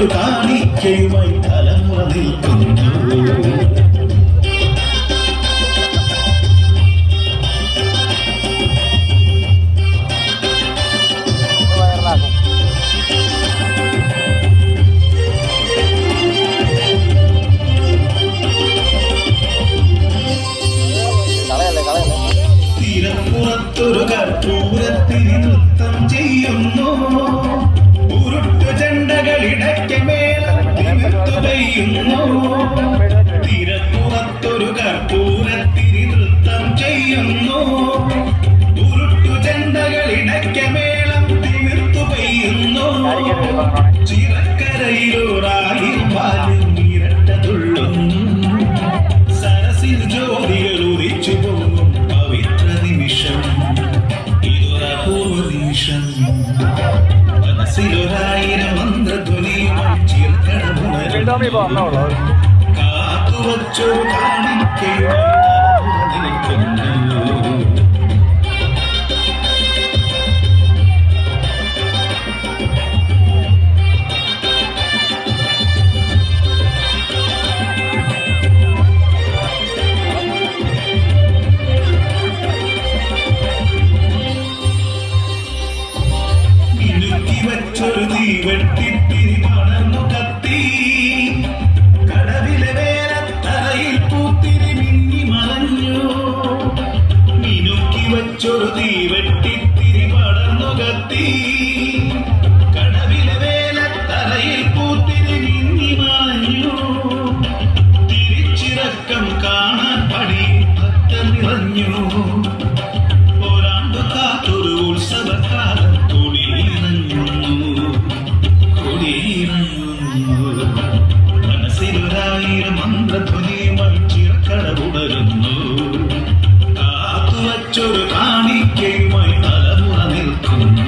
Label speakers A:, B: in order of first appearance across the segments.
A: കാത്തുവച്ചൊരു കാണിക്കയുമായി തലമുറ നിൽക്കുന്നു. തിരപ്പുറത്തൊരു കർപ്പൂരത്തിന് നൃത്തം ചെയ്യുന്നു. ഉരുട്ടു ചെണ്ടകളിടയ്ക്ക് മേളം തിമിർത്തു പെയ്യുന്നു. തിരപ്പുറത്തൊരു കർപ്പൂരത്തിന് നൃത്തം ചെയ്യുന്നു. ഉരുട്ടു ചെണ്ടകളിടയ്ക്ക് മേളം തിമിർത്തു പെയ്യുന്നു. ചിറക്കരയിലൊരായിരം ബാല്യം ഇരട്ട തുള്ളുന്നു. സരസിൽ ജ്യോതികൾ ഉദിച്ചു പോകും പവിത്ര നിമിഷം. ഇതൊരപൂർവ നിമിഷം. മനസ്സിലൊരായിരം മന്ത്രധ്വനിയുമായി ചേർക്കണമുണരുന്നു. കാത്തുവച്ചൊരു കാണിക്കയുമായി നിൽക്കുന്നു. വച്ചൊരു തീവെട്ടിത്തിരി പടർന്നു കത്തി. കടവിലെ വേലത്തറയിൽ പൂത്തിരി മിന്നി മറഞ്ഞു. മിനുക്കി വച്ചൊരു തീവെട്ടിത്തിരി പടർന്നു കത്തി. കടവിലെ വേലത്തറയിൽ പൂത്തിരി മിന്നി മറഞ്ഞു. തിരിച്ചിറക്കം കാണാൻ പടി ഭക്തർ നിറഞ്ഞു. ഒരാണ്ടു കാത്തൊരു ഉത്സവകാലം മനസ്സിലൊരായിരം മന്ത്രധ്വനിയുമായി ചിറക്കടവുണരുന്നു. കാത്തുവച്ചൊരു കാണിക്കയുമായി തലമുറ നിൽക്കുന്നു.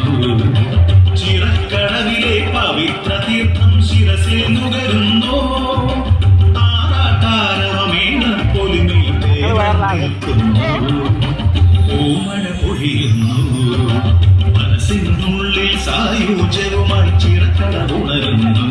A: ചിറക്കടവിലെ പവിത്ര തീർത്ഥം ശിരസിൽ നുകരുന്നു. താരാട്ടാരവമേണ പൊലിമയിൽ നിൽക്കുന്നു. ഓമഴ പൊഴിയുന്നു. മനസ്സിനുള്ളിൽ സായുജ്യവുമായി ചിറക്കടവുണരുന്നു.